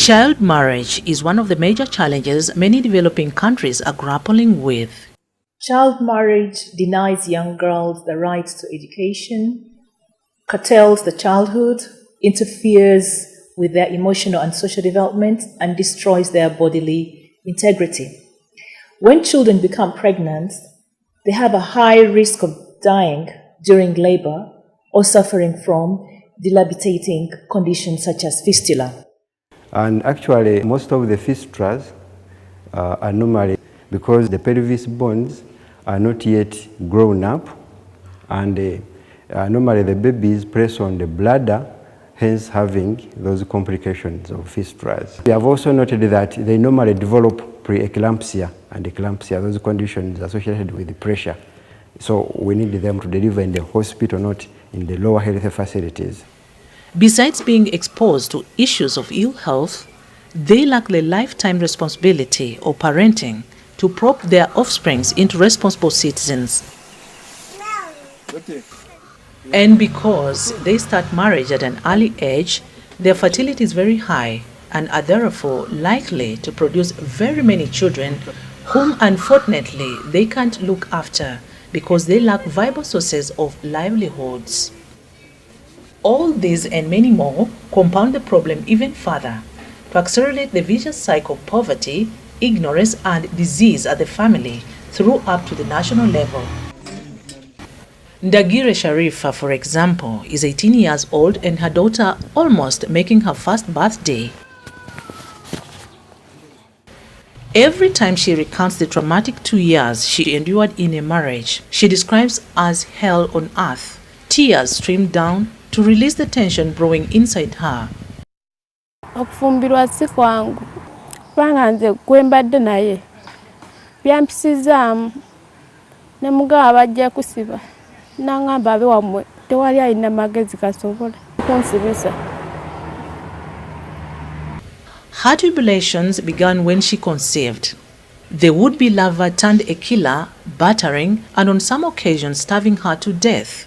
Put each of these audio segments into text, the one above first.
Child marriage is one of the major challenges many developing countries are grappling with. Child marriage denies young girls the right to education, curtails the childhood, interferes with their emotional and social development, and destroys their bodily integrity. When children become pregnant, they have a high risk of dying during labor or suffering from debilitating conditions such as fistula. And actually, most of the fistulas are normally because the pelvis bones are not yet grown up, and normally the babies press on the bladder, hence having those complications of fistulas. We have also noted that they normally develop preeclampsia and eclampsia, those conditions associated with pressure. So we need them to deliver in the hospital, not in the lower health facilities. Besides being exposed to issues of ill health, they lack the lifetime responsibility of parenting to prop their offsprings into responsible citizens. And because they start marriage at an early age, their fertility is very high and are therefore likely to produce very many children whom unfortunately they can't look after because they lack viable sources of livelihoods. All these and many more compound the problem even further to accelerate the vicious cycle of poverty, ignorance and disease at the family through up to the national level. Ndagire Sharifa, for example, is 18 years old and her daughter almost making her first birthday. Every time she recounts the traumatic 2 years she endured in a marriage, she describes as hell on earth. Tears stream down to release the tension brewing inside her. Okufumbirwa si kwangu kubanga nze gwembadde naye byampisizaamu ne mugaba bajja kusiba n'angamba abe wammwe tewali alina magezi gasobola kunsibisa. Her tribulations began when she conceived. The would-be lover turned a killer, battering and on some occasions starving her to death.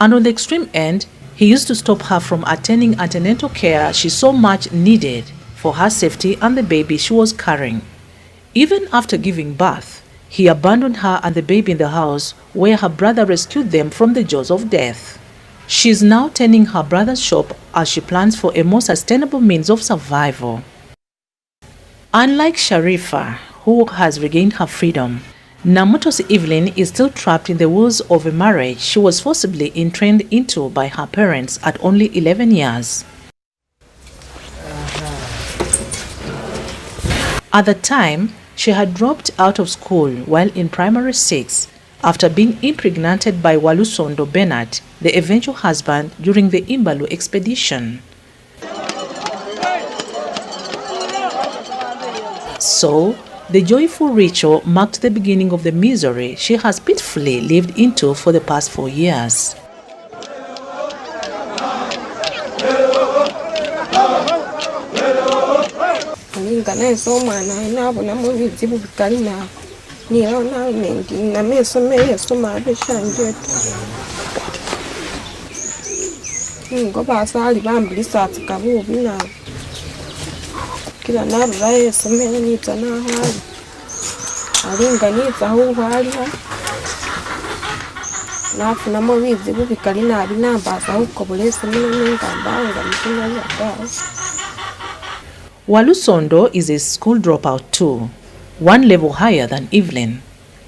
And on the extreme end, he used to stop her from attending antenatal care she so much needed for her safety and the baby she was carrying. Even after giving birth, he abandoned her and the baby in the house where her brother rescued them from the jaws of death. She is now tending her brother's shop as she plans for a more sustainable means of survival. Unlike Sharifa, who has regained her freedom, Namuto's Evelyn is still trapped in the woes of a marriage she was forcibly entrained into by her parents at only 11 years. At the time, she had dropped out of school while in primary 6 after being impregnated by Walusondo Bernard, the eventual husband, during the Imbalu expedition. So, the joyful ritual marked the beginning of the misery she has pitifully lived into for the past 4 years. kila naruvaye somera nitsa nahali alinga nitsa aho haliha nafunamo bizibu bikali nabi nambasa aho kukolesa mina nengambanga mukina yataho. Walusondo is a school dropout too, one level higher than Evelyn.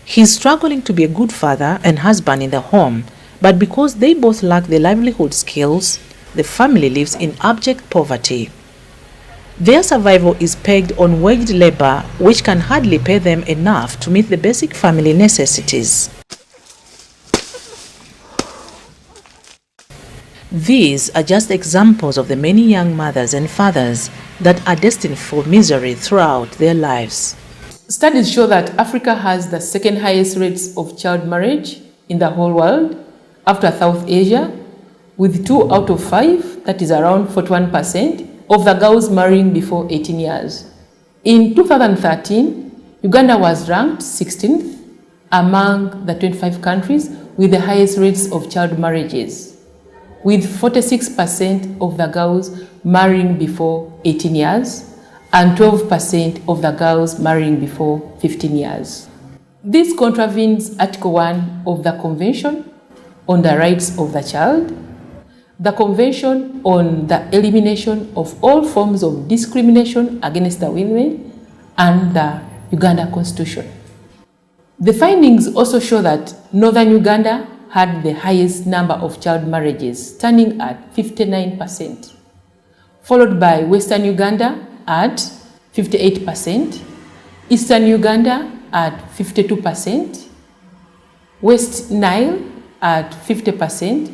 He's struggling to be a good father and husband in the home, but because they both lack the livelihood skills, the family lives in abject poverty. Their survival is pegged on wage labor, which can hardly pay them enough to meet the basic family necessities. These are just examples of the many young mothers and fathers that are destined for misery throughout their lives. Studies show that Africa has the second highest rates of child marriage in the whole world after South Asia, with 2 out of 5, that is around 41%, of the girls marrying before 18 years. In 2013, Uganda was ranked 16th among the 25 countries with the highest rates of child marriages, with 46% of the girls marrying before 18 years and 12% of the girls marrying before 15 years. This contravenes Article 1 of the Convention on the Rights of the Child, the Convention on the Elimination of all forms of discrimination against the women, and the Uganda Constitution. The findings also show that Northern Uganda had the highest number of child marriages, standing at 59%, followed by Western Uganda at 58%, Eastern Uganda at 52%, West Nile at 50%,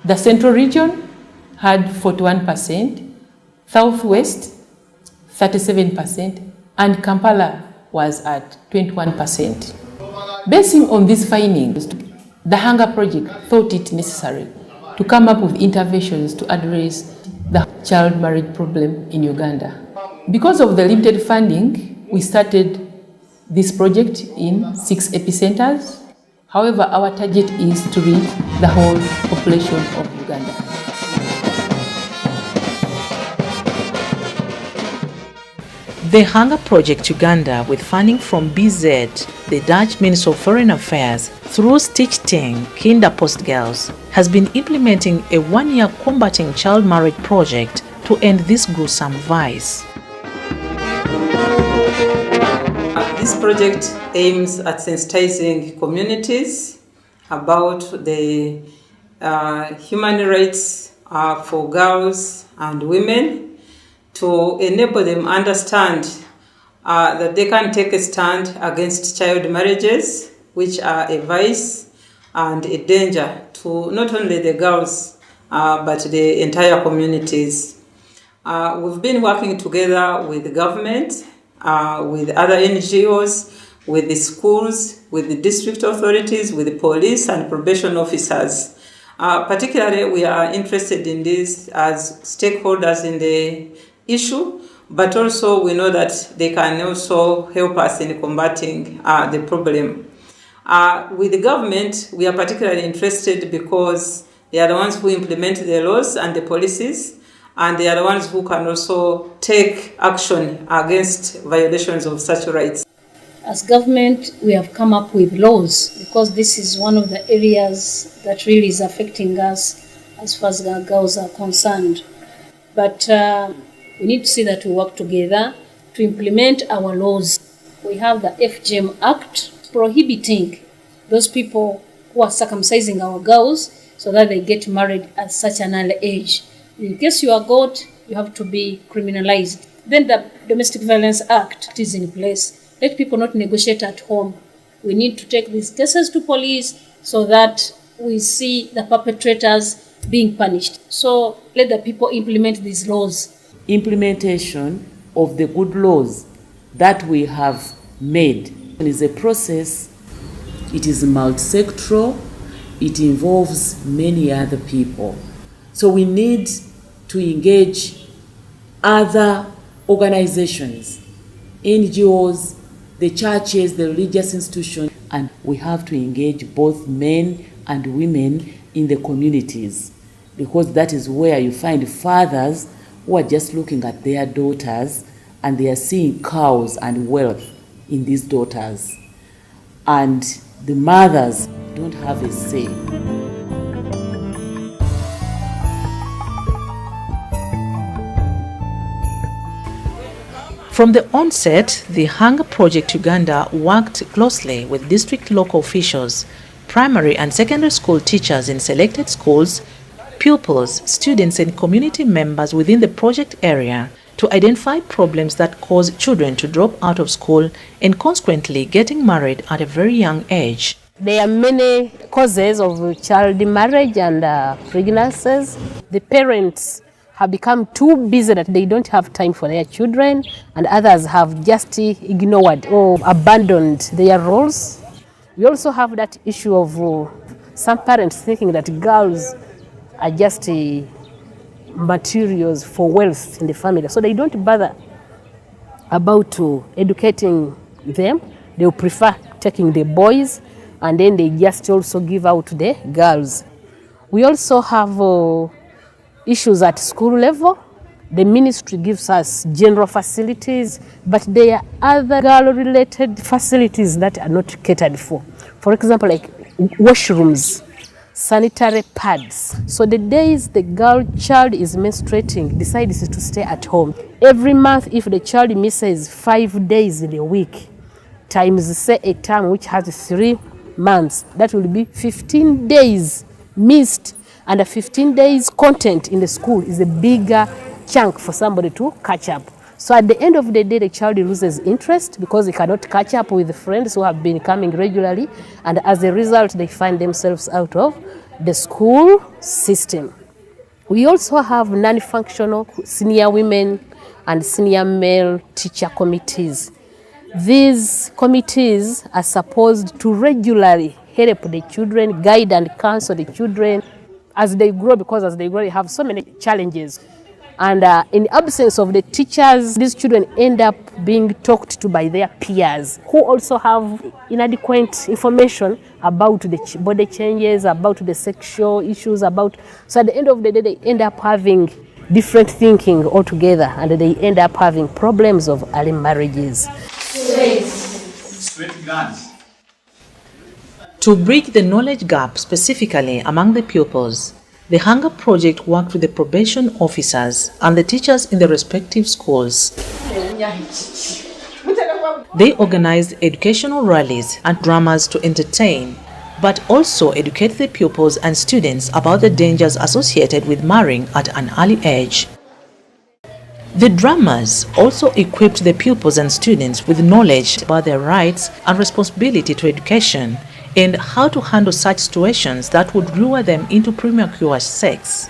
the Central Region had 41%, Southwest 37%, and Kampala was at 21%. Basing on these findings, the Hunger Project thought it necessary to come up with interventions to address the child marriage problem in Uganda. Because of the limited funding, we started this project in 6 epicenters. However, our target is to reach the whole population of Uganda. The Hunger Project Uganda, with funding from BZ, the Dutch Ministry of Foreign Affairs, through Stichting Kinderpostgirls, has been implementing a 1-year combating child marriage project to end this gruesome vice. This project aims at sensitizing communities about the human rights for girls and women, to enable them understand that they can take a stand against child marriages, which are a vice and a danger to not only the girls but the entire communities. We've been working together with the government, with other NGOs, with the schools, with the district authorities, with the police and probation officers. Particularly, we are interested in this as stakeholders in the issue, but also we know that they can also help us in combating the problem. With the government, we are particularly interested because they are the ones who implement the laws and the policies, and they are the ones who can also take action against violations of such rights. As government, we have come up with laws because this is one of the areas that really is affecting us as far as our girls are concerned. But we need to see that we work together to implement our laws. We have the FGM Act prohibiting those people who are circumcising our girls so that they get married at such an early age. In case you are caught, you have to be criminalized. Then the Domestic Violence Act is in place. Let people not negotiate at home. We need to take these cases to police so that we see the perpetrators being punished. So let the people implement these laws. Implementation of the good laws that we have made is a process. It is multi-sectoral. It involves many other people. So we need to engage other organizations, NGOs, the churches, the religious institutions, and we have to engage both men and women in the communities, because that is where you find fathers who are just looking at their daughters and they are seeing cows and wealth in these daughters, and the mothers don't have a say. From the onset, the Hunger Project Uganda worked closely with district local officials, primary and secondary school teachers in selected schools, pupils, students and community members within the project area to identify problems that cause children to drop out of school and consequently getting married at a very young age. There are many causes of child marriage and pregnancies. The parents have become too busy that they don't have time for their children, and others have just ignored or abandoned their roles. We also have that issue of some parents thinking that girls are just materials for wealth in the family, so they don't bother about educating them. They will prefer taking the boys, and then they just also give out the girls. We also have issues at school level. The ministry gives us general facilities, but there are other girl-related facilities that are not catered for. For example, like washrooms, sanitary pads. So the days the girl child is menstruating, decides to stay at home. Every month, if the child misses 5 days in a week, times say a term which has 3 months, that will be 15 days missed. And the 15 days content in the school is a bigger chunk for somebody to catch up. So at the end of the day, the child loses interest because they cannot catch up with the friends who have been coming regularly, and as a result, they find themselves out of the school system. We also have non-functional senior women and senior male teacher committees. These committees are supposed to regularly help the children, guide and counsel the children as they grow, because as they grow, they have so many challenges. And in the absence of the teachers, these children end up being talked to by their peers, who also have inadequate information about the body changes, about the sexual issues, so at the end of the day, they end up having different thinking altogether, and they end up having problems of early marriages. Straight guns. To bridge the knowledge gap specifically among the pupils, the Hunger Project worked with the probation officers and the teachers in the respective schools. They organized educational rallies and dramas to entertain, but also educate the pupils and students about the dangers associated with marrying at an early age. The dramas also equipped the pupils and students with knowledge about their rights and responsibility to education, and how to handle such situations that would lure them into premature sex.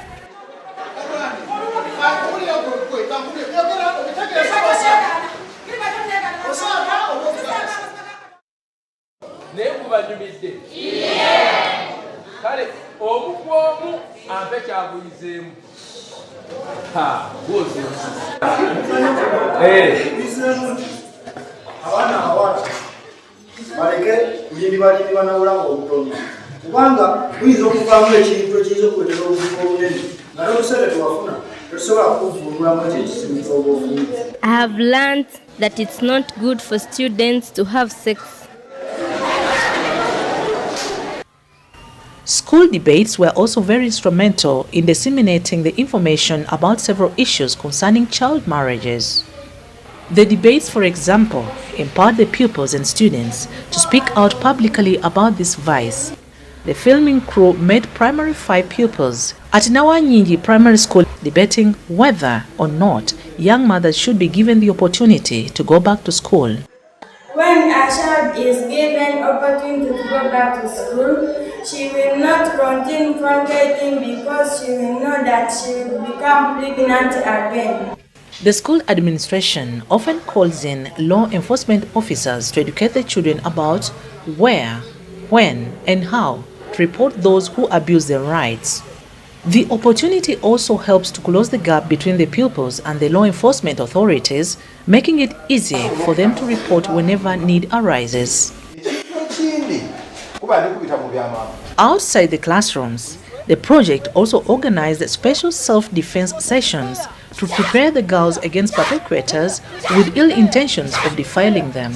baleke kuyindi banawula obutono kubanga buyinza okuvaamu ekintu ekiyinza okuleetera obuzibu obunene nga n'obuseera tewafuna tosobola kuvumbulamu ekyo ekisimisa oba ofunye. I have learned that it's not good for students to have sex. School debates were also very instrumental in disseminating the information about several issues concerning child marriages. The debates, for example, empowered the pupils and students to speak out publicly about this vice. The filming crew made primary 5 pupils at Nawanyingi Primary School debating whether or not young mothers should be given the opportunity to go back to school. When a child is given opportunity to go back to school, she will not continue fornicating because she will know that she will become pregnant again. The school administration often calls in law enforcement officers to educate the children about where, when, and how to report those who abuse their rights. The opportunity also helps to close the gap between the pupils and the law enforcement authorities, making it easy for them to report whenever need arises. Outside the classrooms, the project also organized special self-defense sessions to prepare the girls against perpetrators with ill intentions of defiling them.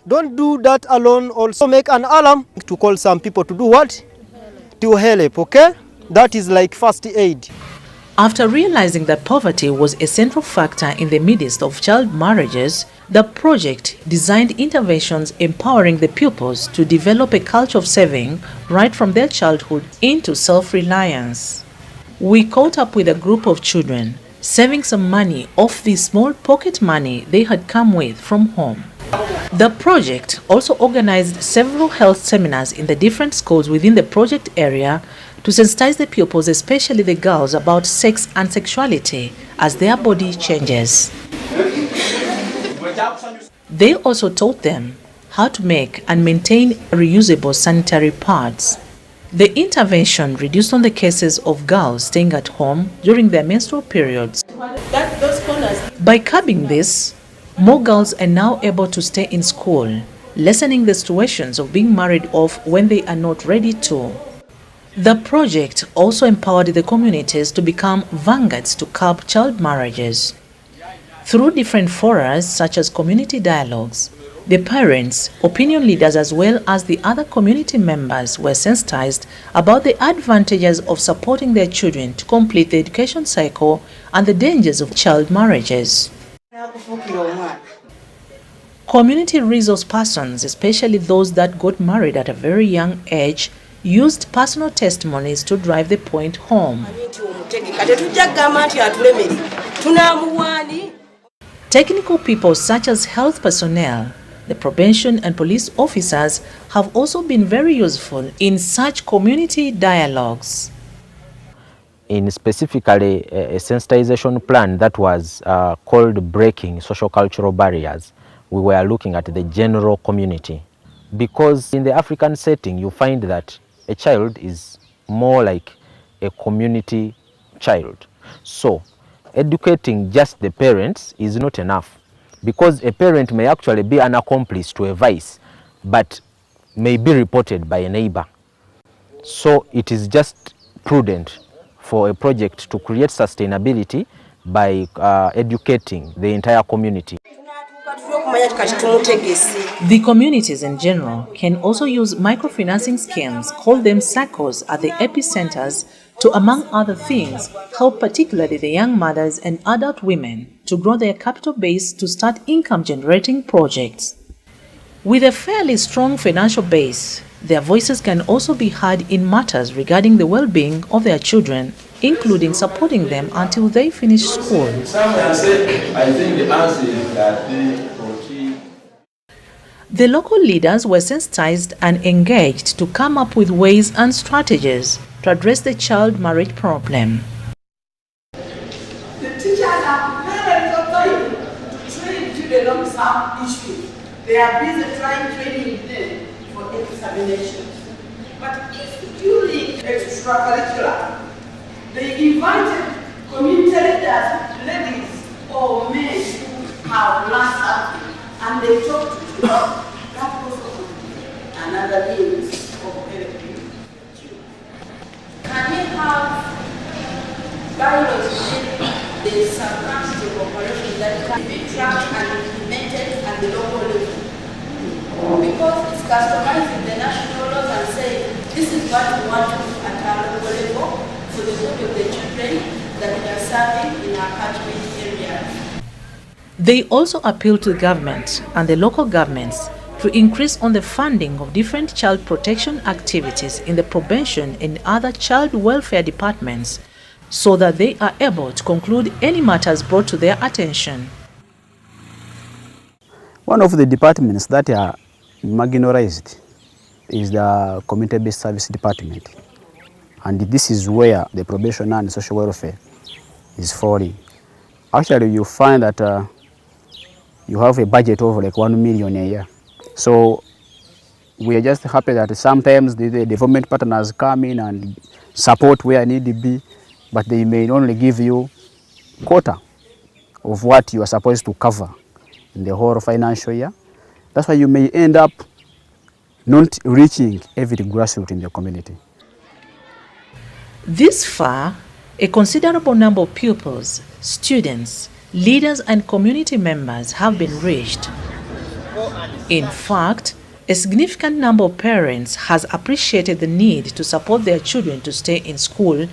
Don't do that alone. Also make an alarm to call some people to do what? To help, okay? That is like first aid. After realizing that poverty was a central factor in the midst of child marriages, the project designed interventions empowering the pupils to develop a culture of saving right from their childhood into self-reliance. We caught up with a group of children saving some money off the small pocket money they had come with from home. The project also organized several health seminars in the different schools within the project area to sensitize the pupils, especially the girls, about sex and sexuality as their body changes. They also taught them how to make and maintain reusable sanitary pads. The intervention reduced on the cases of girls staying at home during their menstrual periods. By curbing this, more girls are now able to stay in school, lessening the situations of being married off when they are not ready to. The project also empowered the communities to become vanguards to curb child marriages. Through different forums such as community dialogues, the parents, opinion leaders as well as the other community members were sensitized about the advantages of supporting their children to complete the education cycle and the dangers of child marriages. Community resource persons, especially those that got married at a very young age, used personal testimonies to drive the point home. Technical people such as health personnel, the probation and police officers have also been very useful in such community dialogues. In specifically a sensitization plan that was called Breaking Social Cultural Barriers, we were looking at the general community. Because in the African setting, you find that a child is more like a community child. So, educating just the parents is not enough, because a parent may actually be an accomplice to a vice, but may be reported by a neighbor. So it is just prudent for a project to create sustainability by educating the entire community. The communities in general can also use microfinancing schemes, call them SACCOs, at the epicenters to, among other things, help particularly the young mothers and adult women to grow their capital base to start income-generating projects. With a fairly strong financial base, their voices can also be heard in matters regarding the well-being of their children, including supporting them until they finish school. The local leaders were sensitized and engaged to come up with ways and strategies to address the child marriage problem. The teachers have very little time to train children on some issues. They are busy training them for examinations. But if during extracurricular, they invited community leaders, ladies or men who have learned something, and they talk to you, that was another means of helping you. Can we have dialogues within the circumstances of operation that can be tracked and implemented at the local level? Because it's customizing the national laws and saying, this is what we want to do at our local level for the good of the children that we are serving in our catchment areas. They also appeal to the government and the local governments to increase on the funding of different child protection activities in the probation and other child welfare departments so that they are able to conclude any matters brought to their attention. One of the departments that are marginalized is the community-based service department. And this is where the probation and social welfare is falling. Actually, you find that you have a budget of like 1 million a year. So we are just happy that sometimes the development partners come in and support where need to be, but they may only give you a quarter of what you are supposed to cover in the whole financial year. That's why you may end up not reaching every grassroots in the community. This far, a considerable number of pupils, students, leaders and community members have been reached. In fact, a significant number of parents has appreciated the need to support their children to stay in school,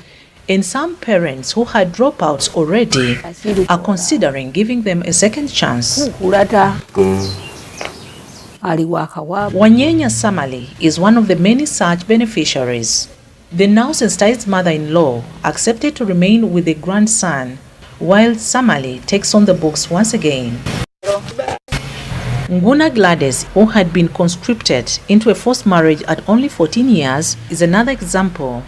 and some parents who had dropouts already are considering giving them a second chance. Wanyenya Samali is one of the many such beneficiaries. The now sensitized mother-in-law accepted to remain with the grandson, while Samali takes on the books once again. Nguna Gladys, who had been conscripted into a forced marriage at only 14 years, is another example.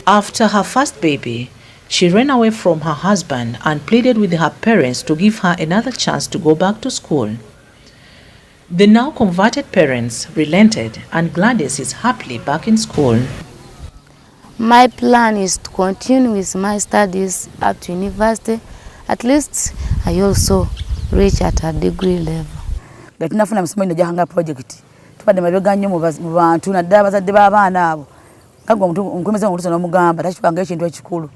After her first baby, she ran away from her husband and pleaded with her parents to give her another chance to go back to school. The now converted parents relented, and Gladys is happily back in school. My plan is to continue with my studies up to university. At least I also reach at a degree level. But nafuna msomo ino jahanga project. Tupade mabega nnyo mu bantu naddala bazadde b'abaana abo. Kagwa omukulembeze omutuusa n'omugamba takipanga ekintu ekikulu.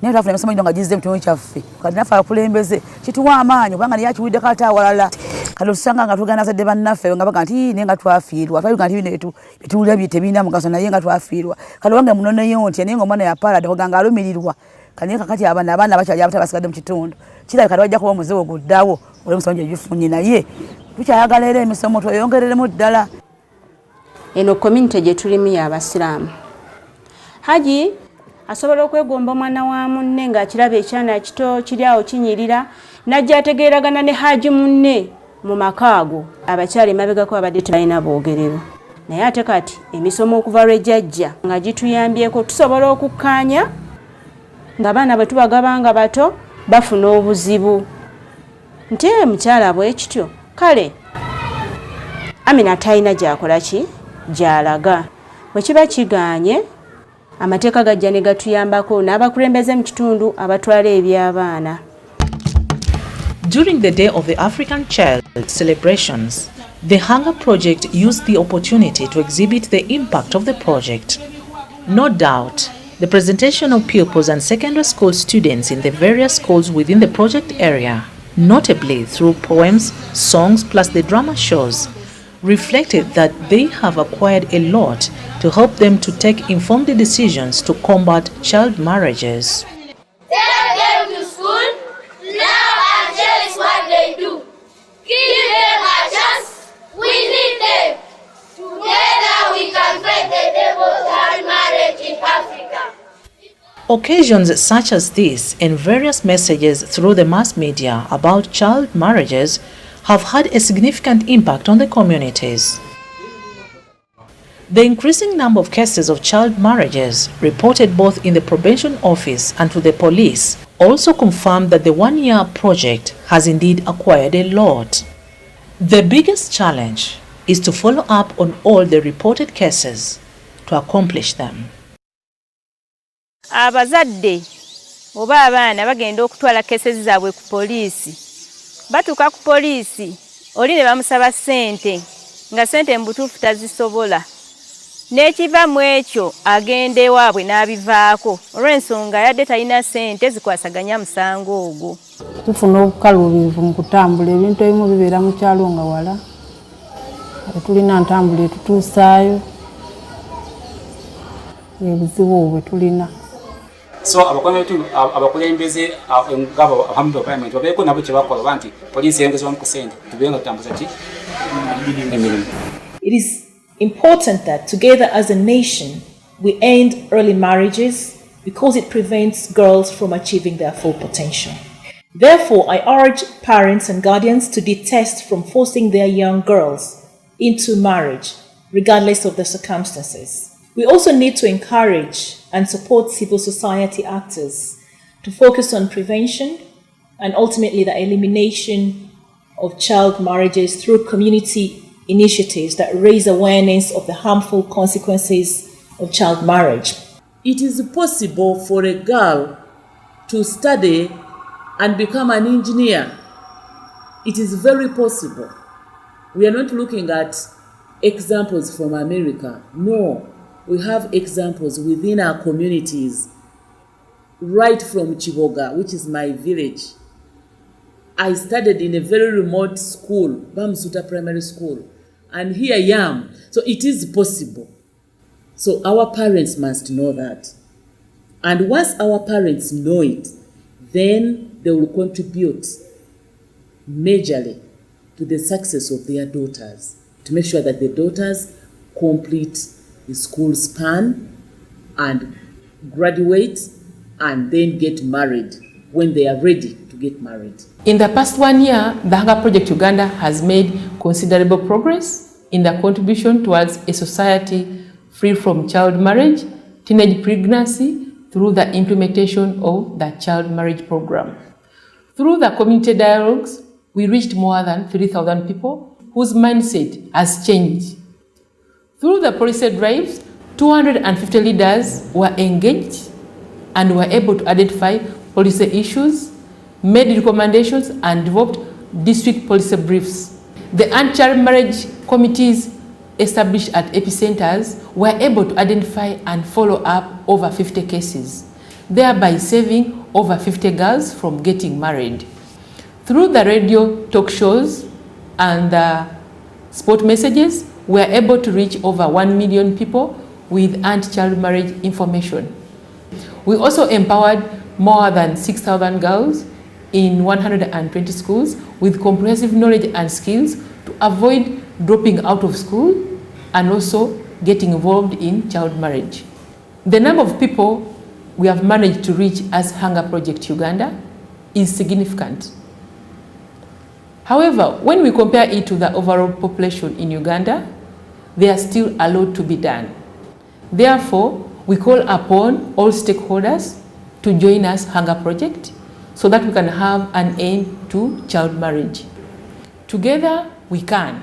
Naye twafuna emisomo ino nga gizze mu kitundu kyaffe. Kati naffe abakulembeze kituwa amaanyi kubanga naye akiwuddeko ate awalala. Kati otusanga nga tugana bazadde bannaffe nga baga nti naye nga twafiirwa. Twayuga nti bino bituwulira tebirina mugaso naye nga twafiirwa. Kati wange munoneyo ntya naye ng'omwana yapaala kuganga alumirirwa. Kati kakati abaana bakyali abato basigadde mu kitundu. Kirabika kati wajja kuba omuzigo guddawo olw'emisomo gye gifunye naye tukyayagala era emisomo tweyongereremu ddala. Eno community gye tulimu y'Abasiraamu. Haji asobola okwegomba omwana wa munne ng'akiraba ekyana kito kiri awo kinyirira najja ategeeragana ne Haji munne mu maka ago abakyali emabegako abadde tebalina boogerero. Naye ate kati emisomo okuva lw'ejjajja nga gituyambyeko tusobola okukkaanya ng'abaana bwe tubagabanga bato bafuna obuzibu. Nti mukyala bwe kityo kale Amina talina gy'akola ki gy'alaga. Bwe kiba kigaanye amateeka gajja ne gatuyambako n'abakulembeze mu kitundu abatwala eby'abaana. During the Day of the African Child celebrations, the Hunger Project used the opportunity to exhibit the impact of the project. No doubt, the presentation of pupils and secondary school students in the various schools within the project area, notably through poems, songs plus the drama shows, reflected that they have acquired a lot to help them to take informed decisions to combat child marriages. Take them to school now and cherish what they do. Give them a chance. We need them. Together we can fight the devil child marriage in Africa. Occasions such as this and various messages through the mass media about child marriages have had a significant impact on the communities. The increasing number of cases of child marriages reported both in the probation office and to the police also confirmed that the one-year project has indeed acquired a lot. The biggest challenge is to follow up on all the reported cases to accomplish them. Abazadde oba abaana bagenda okutwala cases zaabwe ku poliisi. Batuuka ku poliisi oli ne bamusaba ssente nga ssente mu butuufu tazisobola. N'ekiva mu ekyo agenda ewaabwe n'abivaako olw'ensonga yadde talina ssente zikwasaganya musango ogwo. Tufuna obukaluubivu mu kutambula ebintu ebimu bibeera mu kyalo nga wala. Tulina ntambula etutuusaayo ebuzibu obwe tulina. So abakulembeze ngabo abamu parliament babeeko nabo kye bakola nti poliisi yongezebwamu ku ssente tubeere nga tutambuza ki emirimu. It is important that together as a nation we end early marriages because it prevents girls from achieving their full potential. Therefore, I urge parents and guardians to detest from forcing their young girls into marriage, regardless of the circumstances. We also need to encourage and support civil society actors to focus on prevention and ultimately the elimination of child marriages through community initiatives that raise awareness of the harmful consequences of child marriage. It is possible for a girl to study and become an engineer. It is very possible. We are not looking at examples from America. No. We have examples within our communities, right from Chiboga, which is my village. I studied in a very remote school, Bamsuta Primary School, and here I am. So it is possible. So our parents must know that. And once our parents know it, then they will contribute majorly to the success of their daughters, to make sure that the daughters complete the school span and graduate and then get married when they are ready to to get married. In the past 1 year, the Hunger Project Uganda has made considerable progress in the contribution towards a society free from child marriage, teenage pregnancy, through the implementation of the child marriage program. Through the community dialogues, we reached more than 3,000 people whose mindset has changed. Through the policy drives, 250 leaders were engaged and were able to identify policy issues, made recommendations, and developed district policy briefs. The anti-child marriage committees established at epicenters were able to identify and follow up over 50 cases, thereby saving over 50 girls from getting married. Through the radio talk shows and the sport messages, we were able to reach over 1 million people with anti-child marriage information. We also empowered more than 6,000 girls in 120 schools with comprehensive knowledge and skills to avoid dropping out of school and also getting involved in child marriage. The number of people we have managed to reach as Hunger Project Uganda is significant. However, when we compare it to the overall population in Uganda, there is still a lot to be done. Therefore, we call upon all stakeholders to join us Hunger Project so that we can have an end to child marriage. Together, we can.